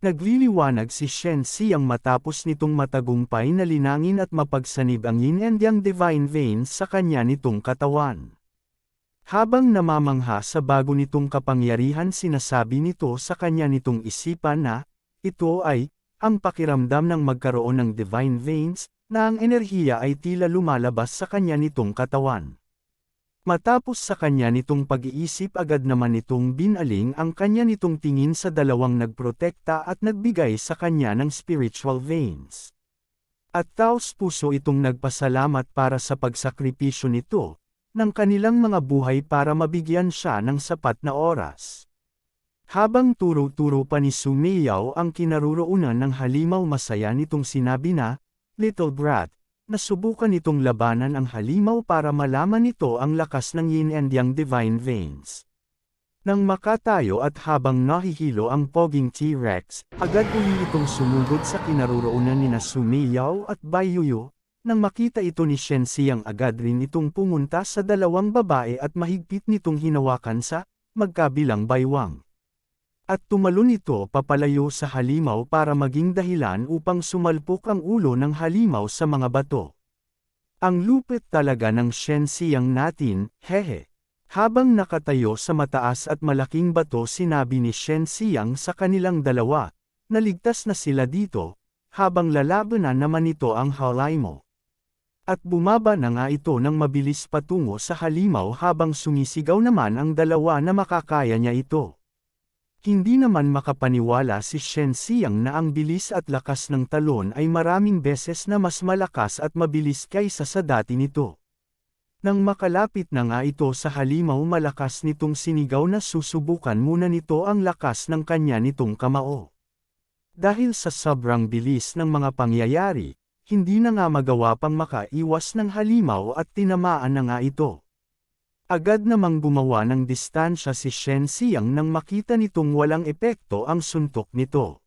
Nagliliwanag si Shen Xiang matapos nitong matagumpay na linangin at mapagsanib ang yin and yang divine veins sa kanya nitong katawan. Habang namamangha sa bago nitong kapangyarihan, sinasabi nito sa kanya nitong isipan na, ito ay, ang pakiramdam ng magkaroon ng divine veins, na ang enerhiya ay tila lumalabas sa kanya nitong katawan. Matapos sa kanya nitong pag-iisip, agad naman nitong binaling ang kanya nitong tingin sa dalawang nagprotekta at nagbigay sa kanya ng spiritual veins. At taos puso itong nagpasalamat para sa pagsakripisyo nito, ng kanilang mga buhay para mabigyan siya ng sapat na oras. Habang turo-turo pa ni Sumiyaw ang kinaroroonan ng halimaw, masaya nitong sinabi na, "Little brat, nasubukan itong labanan ang halimaw para malaman nito ang lakas ng yin and yang divine veins." Nang makatayo at habang nahihilo ang poging T-Rex, agad uli itong sumugod sa kinaroroonan ni Sumiyaw at Baiyuyo. Nang makita ito ni Shen Xiang, agad rin itong pumunta sa dalawang babae at mahigpit nitong hinawakan sa magkabilang baywang. At tumalon ito papalayo sa halimaw para maging dahilan upang sumalpok ang ulo ng halimaw sa mga bato. Ang lupit talaga ng Shen Xiang natin, hehe. Habang nakatayo sa mataas at malaking bato, sinabi ni Shen Xiang sa kanilang dalawa, naligtas na sila dito, habang lalabanan naman ito ang halimaw. At bumaba na nga ito ng mabilis patungo sa halimaw habang sumisigaw naman ang dalawa na makakaya niya ito. Hindi naman makapaniwala si Shen Xiang na ang bilis at lakas ng talon ay maraming beses na mas malakas at mabilis kaysa sa dati nito. Nang makalapit na nga ito sa halimaw, malakas nitong sinigaw na susubukan muna nito ang lakas ng kanya nitong kamao. Dahil sa sobrang bilis ng mga pangyayari, hindi na nga magawa pang makaiwas ng halimaw at tinamaan na nga ito. Agad namang gumawa ng distansya si Shen Xiang nang makita nitong walang epekto ang suntok nito.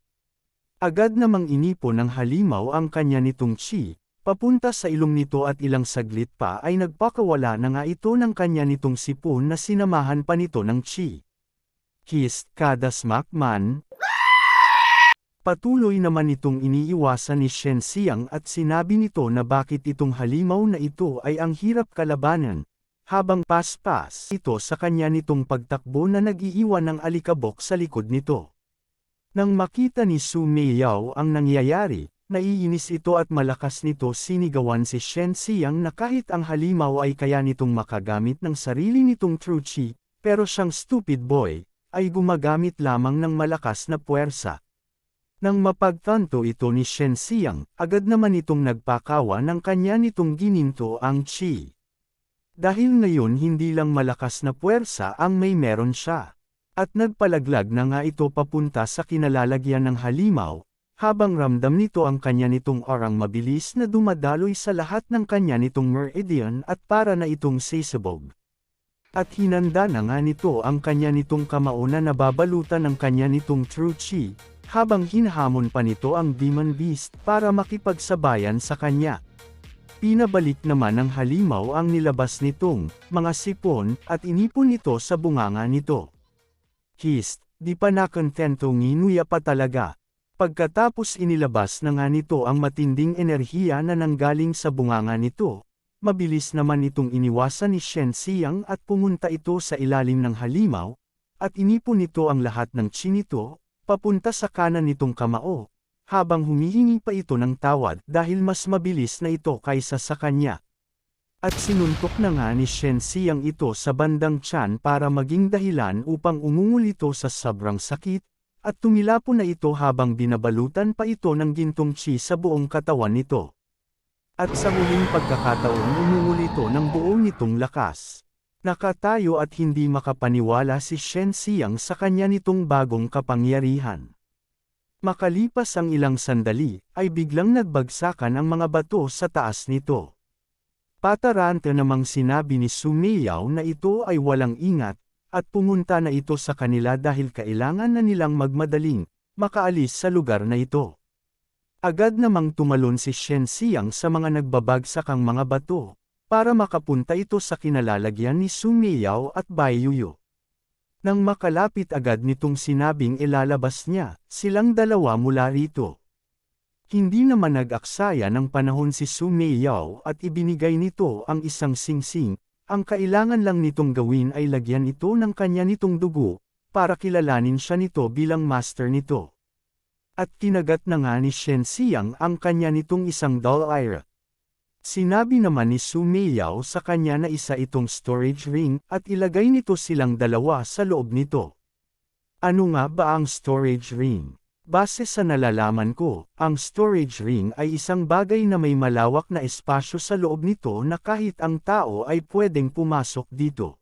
Agad namang inipon ng halimaw ang kanya nitong chi, papunta sa ilong nito at ilang saglit pa ay nagpakawala na nga ito ng kanya nitong sipon na sinamahan pa nito ng chi. Hist kada smakman. Patuloy naman itong iniiwasan ni Shen Xiang at sinabi nito na bakit itong halimaw na ito ay ang hirap kalabanan, habang paspas ito sa kanya nitong pagtakbo na nag-iiwan ng alikabok sa likod nito. Nang makita ni Su Meiyaw ang nangyayari, naiinis ito at malakas nito sinigawan si Shen Xiang na kahit ang halimaw ay kaya nitong makagamit ng sarili nitong true chi, pero siyang stupid boy, ay gumagamit lamang ng malakas na puwersa. Nang mapagtanto ito ni Shen Xiang, agad naman itong nagpakawa ng kanya nitong gininto ang chi. Dahil ngayon hindi lang malakas na puwersa ang may meron siya. At nagpalaglag na nga ito papunta sa kinalalagyan ng halimaw, habang ramdam nito ang kanya nitong orang mabilis na dumadaloy sa lahat ng kanya nitong meridian at para na itong sisabog. At hinanda na nga nito ang kanya nitong kamao na nababalutan ng kanya nitong true chi, habang hinahamon pa nito ang Demon Beast para makipagsabayan sa kanya. Pinabalik naman ng halimaw ang nilabas nitong mga sipon at inipon nito sa bunganga nito. Hist, di pa nakontento, nginuya pa talaga. Pagkatapos inilabas na nga nito ang matinding enerhiya na nanggaling sa bunganga nito, mabilis naman itong iniwasan ni Shen Xiang at pumunta ito sa ilalim ng halimaw, at inipon nito ang lahat ng chi nito, papunta sa kanan nitong kamao, habang humihingi pa ito ng tawad dahil mas mabilis na ito kaysa sa kanya. At sinuntok na nga ni Shen Xiang ito sa bandang tiyan para maging dahilan upang umungol ito sa sobrang sakit, at tumilapon na ito habang binabalutan pa ito ng gintong chi sa buong katawan nito. At sa huling pagkakataon umungol ito ng buo nitong lakas. Nakatayo at hindi makapaniwala si Shen Xiang sa kanya nitong bagong kapangyarihan. Makalipas ang ilang sandali, ay biglang nagbagsakan ang mga bato sa taas nito. Patarante namang sinabi ni Su Meiyaw na ito ay walang ingat, at pumunta na ito sa kanila dahil kailangan na nilang magmadaling makaalis sa lugar na ito. Agad namang tumalon si Shen Xiang sa mga nagbabagsakang mga bato, para makapunta ito sa kinalalagyan ni Su Meiyaw at Baiyuyo. Nang makalapit agad nitong sinabing ilalabas niya, silang dalawa mula rito. Hindi naman nag-aksaya ng panahon si Su Meiyao at ibinigay nito ang isang singsing, ang kailangan lang nitong gawin ay lagyan ito ng kanya nitong dugo, para kilalanin siya nito bilang master nito. At kinagat na nga ni Shen Xiang ang kanya nitong isang doll eye. Sinabi naman ni Su Meiyao sa kanya na isa itong storage ring at ilagay nito silang dalawa sa loob nito. Ano nga ba ang storage ring? Base sa nalalaman ko, ang storage ring ay isang bagay na may malawak na espasyo sa loob nito na kahit ang tao ay pwedeng pumasok dito.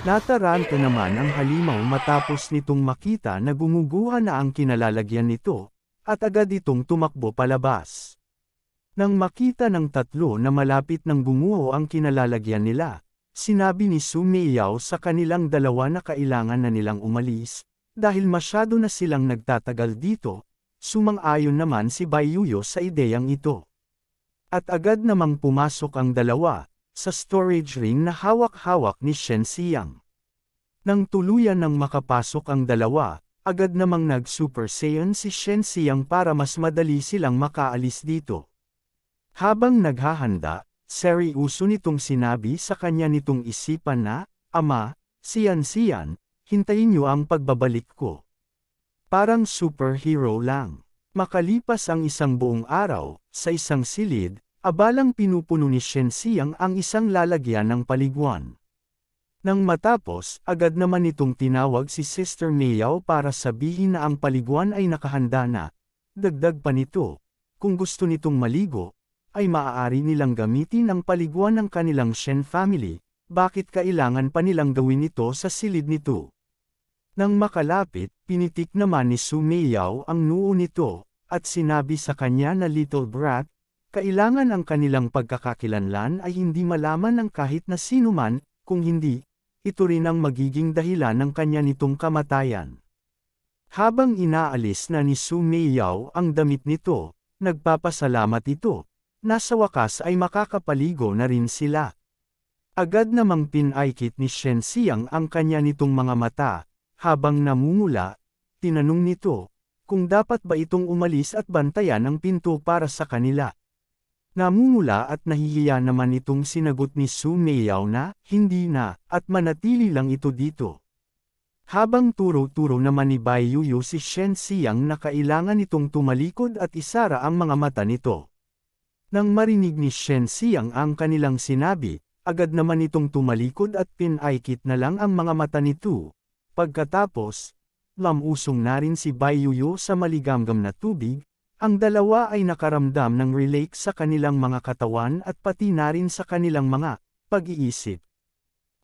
Nataranta naman ang halimaw matapos nitong makita na gumuguha na ang kinalalagyan nito, at agad itong tumakbo palabas. Nang makita ng tatlo na malapit nang gumuho ang kinalalagyan nila, sinabi ni Su Meiyao sa kanilang dalawa na kailangan na nilang umalis, dahil masyado na silang nagtatagal dito. Sumang-ayon naman si Bai Yuyo sa ideyang ito. At agad namang pumasok ang dalawa, sa storage ring na hawak-hawak ni Shen Xiang. Nang tuluyan nang makapasok ang dalawa, agad namang nag-Super Saiyan si Shen Xiang para mas madali silang makaalis dito. Habang naghahanda, seryoso nitong sinabi sa kanya nitong isipan na, Ama, Sian, hintayin niyo ang pagbabalik ko. Parang superhero lang. Makalipas ang isang buong araw, sa isang silid, abalang pinupuno ni Shen Xiang ang isang lalagyan ng paliguan. Nang matapos, agad naman itong tinawag si Sister Meiyao para sabihin na ang paliguan ay nakahanda na. Dagdag pa nito, kung gusto nitong maligo, ay maaari nilang gamitin ang paliguan ng kanilang Shen family, bakit kailangan pa nilang gawin ito sa silid nito? Nang makalapit, pinitik naman ni Su Meiyao ang noo nito, at sinabi sa kanya na little brat, kailangan ang kanilang pagkakakilanlan ay hindi malaman ng kahit na sino man, kung hindi, ito rin ang magiging dahilan ng kanya nitong kamatayan. Habang inaalis na ni Su Meiyao ang damit nito, nagpapasalamat ito. Nasa wakas ay makakapaligo na rin sila. Agad namang pinaikit ni Shen Xiang ang kanya nitong mga mata, habang namumula, tinanong nito, kung dapat ba itong umalis at bantayan ang pinto para sa kanila. Namumula at nahihiya naman itong sinagot ni Su Meiyao na, hindi na, at manatili lang ito dito. Habang turo-turo naman ni Bai Yuyo si Shen Xiang na kailangan itong tumalikod at isara ang mga mata nito. Nang marinig ni Shen Xiang ang kanilang sinabi, agad naman itong tumalikod at pinaikit na lang ang mga mata nito. Pagkatapos, lamusong na rin si Bai Yuyo sa maligamgam na tubig, ang dalawa ay nakaramdam ng relax sa kanilang mga katawan at pati na rin sa kanilang mga pag-iisip.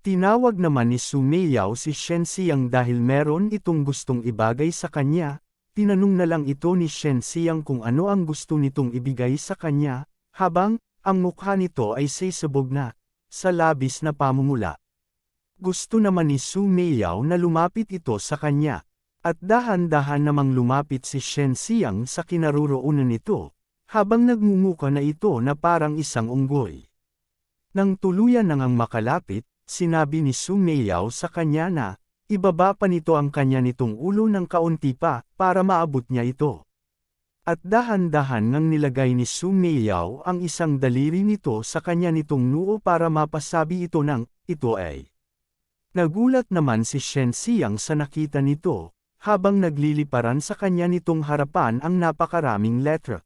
Tinawag naman ni Su Meiyao si Shen Xiang dahil meron itong gustong ibagay sa kanya, tinanong na lang ito ni Shen Xiang kung ano ang gusto nitong ibigay sa kanya, habang, ang mukha nito ay sisabog na, sa labis na pamumula. Gusto naman ni Su Meiyao na lumapit ito sa kanya, at dahan-dahan namang lumapit si Shen Xiang sa kinaroroonan nito, habang nagmumuka na ito na parang isang unggoy. Nang tuluyan nang makalapit, sinabi ni Su Meiyao sa kanya na, ibaba pa nito ang kanya nitong ulo ng kaunti pa, para maabot niya ito. At dahan-dahan ngang nilagay ni Su Meiyao ang isang daliri nito sa kanya nitong noo para mapasabi ito ng, ito ay. Nagulat naman si Shen Xiang sa nakita nito, habang nagliliparan sa kanya nitong harapan ang napakaraming letra.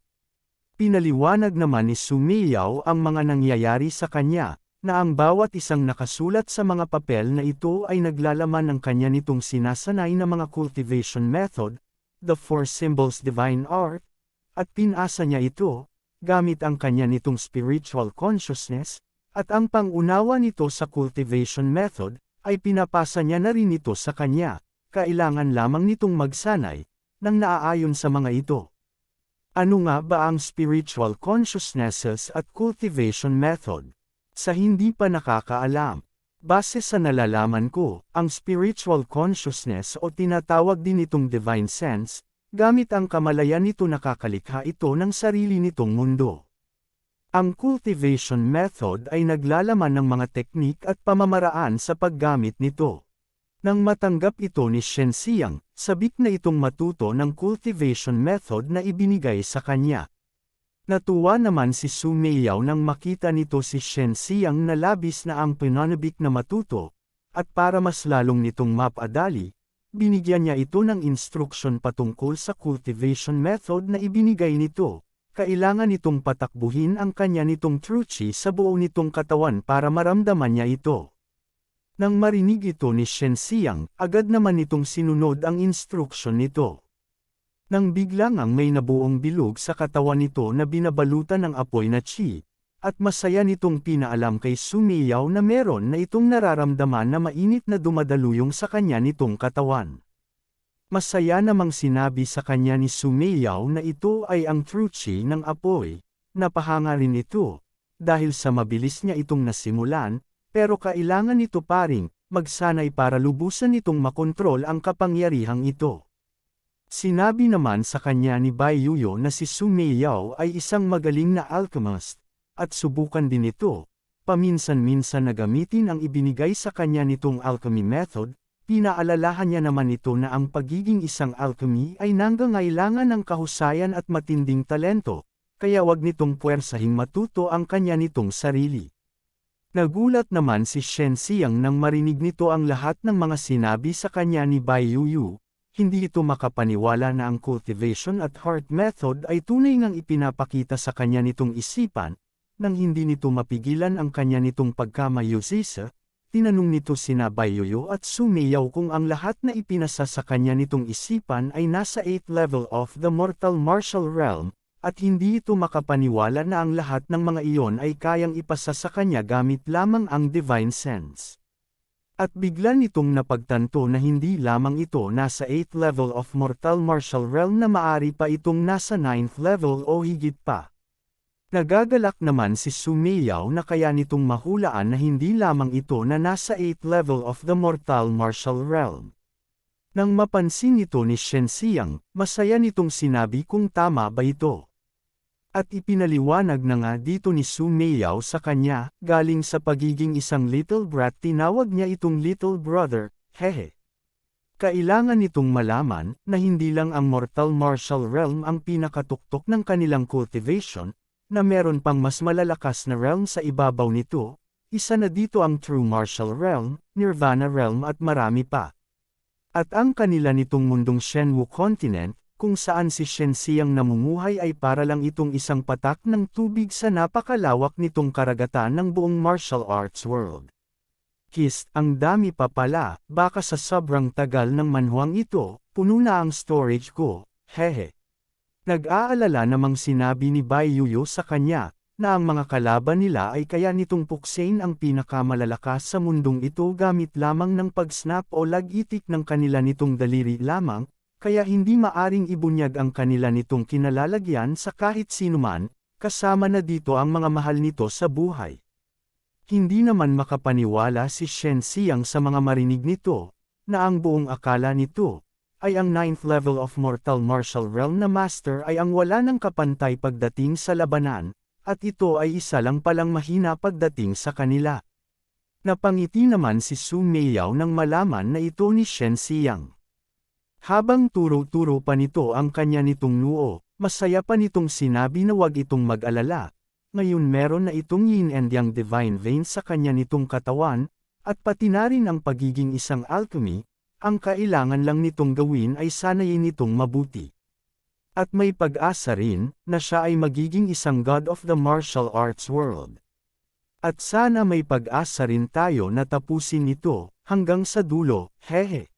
Pinaliwanag naman ni Su Meiyao ang mga nangyayari sa kanya, na ang bawat isang nakasulat sa mga papel na ito ay naglalaman ng kanya nitong sinasanay na mga cultivation method, the four symbols divine art, at pinasa niya ito, gamit ang kanya nitong spiritual consciousness, at ang pangunawa nito sa cultivation method, ay pinapasa niya na rin ito sa kanya, kailangan lamang nitong magsanay, nang naaayon sa mga ito. Ano nga ba ang spiritual consciousnesses at cultivation method? Sa hindi pa nakakaalam, base sa nalalaman ko, ang spiritual consciousness o tinatawag din itong divine sense, gamit ang kamalayan nito nakakalikha ito ng sarili nitong mundo. Ang cultivation method ay naglalaman ng mga teknik at pamamaraan sa paggamit nito. Nang matanggap ito ni Shen Xiang, sabik na itong matuto ng cultivation method na ibinigay sa kanya. Natuwa naman si Su Meiyao nang makita nito si Shen Xiang na labis na ang pinanabik na matuto, at para mas lalong nitong mapadali, binigyan niya ito ng instruction patungkol sa cultivation method na ibinigay nito. Kailangan nitong patakbuhin ang kanya nitong true chi sa buo nitong katawan para maramdaman niya ito. Nang marinig ito ni Shen Xiang, agad naman nitong sinunod ang instruction nito. Nang biglang may nabuong bilog sa katawan nito na binabalutan ng apoy na chi, at masaya nitong pinaalam kay Su Meiyao na meron na itong nararamdaman na mainit na dumadaluyong sa kanya nitong katawan. Masaya namang sinabi sa kanya ni Su Meiyao na ito ay ang true chi ng apoy. Napahanga rin ito, dahil sa mabilis niya itong nasimulan, pero kailangan nito pa ring magsanay para lubusan nitong makontrol ang kapangyarihang ito. Sinabi naman sa kanya ni Bai Yuyo na si Su Meiyao ay isang magaling na alchemist, at subukan din ito, paminsan-minsan na gamitin ang ibinigay sa kanya nitong alchemy method. Pinaalalahan niya naman ito na ang pagiging isang alchemy ay nangangailangan ng kahusayan at matinding talento, kaya wag nitong puwersahing matuto ang kanya nitong sarili. Nagulat naman si Shen Xiang nang marinig nito ang lahat ng mga sinabi sa kanya ni Bai Yuyu. Hindi ito makapaniwala na ang cultivation at heart method ay tunay ngang ipinapakita sa kanya nitong isipan, nang hindi nito mapigilan ang kanya nitong pagkamayusisa. Tinanong nito sina Bai Yuyu at Su Meiyao kung ang lahat na ipinasa sa kanya nitong isipan ay nasa 8th level of the mortal martial realm, at hindi ito makapaniwala na ang lahat ng mga iyon ay kayang ipasa sa kanya gamit lamang ang divine sense. At bigla nitong napagtanto na hindi lamang ito nasa 8th level of mortal martial realm na maari pa itong nasa 9th level o higit pa. Nagagalak naman si Su Meiyao na kaya nitong mahulaan na hindi lamang ito na nasa 8th level of the mortal martial realm. Nang mapansin ito ni Shen Xiang, masaya nitong sinabi kung tama ba ito. At ipinaliwanag na nga dito ni Su Meiyao sa kanya, galing sa pagiging isang little brat tinawag niya itong little brother, hehe. Kailangan nitong malaman na hindi lang ang mortal martial realm ang pinakatuktok ng kanilang cultivation, na meron pang mas malalakas na realm sa ibabaw nito, isa na dito ang true martial realm, nirvana realm at marami pa. At ang kanila nitong mundong Shenwu continent, kung saan si Shen Xiang namumuhay ay para lang itong isang patak ng tubig sa napakalawak nitong karagatan ng buong martial arts world. Ang dami pa pala, baka sa sobrang tagal ng manhwang ito, puno na ang storage ko, hehe. Nag-aalala namang sinabi ni Bai Yuyu sa kanya, na ang mga kalaban nila ay kaya nitong puksain ang pinakamalalakas sa mundong ito gamit lamang ng pag-snap o lag-itik ng kanila nitong daliri lamang, kaya hindi maaring ibunyag ang kanila nitong kinalalagyan sa kahit sinuman, kasama na dito ang mga mahal nito sa buhay. Hindi naman makapaniwala si Shen Xiang sa mga marinig nito, na ang buong akala nito ay ang 9th level of mortal martial realm na master ay ang wala ng kapantay pagdating sa labanan, at ito ay isa lang palang mahina pagdating sa kanila. Napangiti naman si Su Meiyao nang malaman na ito ni Shen Xiang. Habang turo-turo pa nito ang kanya nitong noo, masaya pa nitong sinabi na wag itong mag-alala. Ngayon meron na itong yin and yang divine veins sa kanya nitong katawan, at pati na rin ang pagiging isang alchemy. Ang kailangan lang nitong gawin ay sanayin nitong mabuti. At may pag-asa rin, na siya ay magiging isang god of the martial arts world. At sana may pag-asa rin tayo na tapusin ito, hanggang sa dulo, hehe.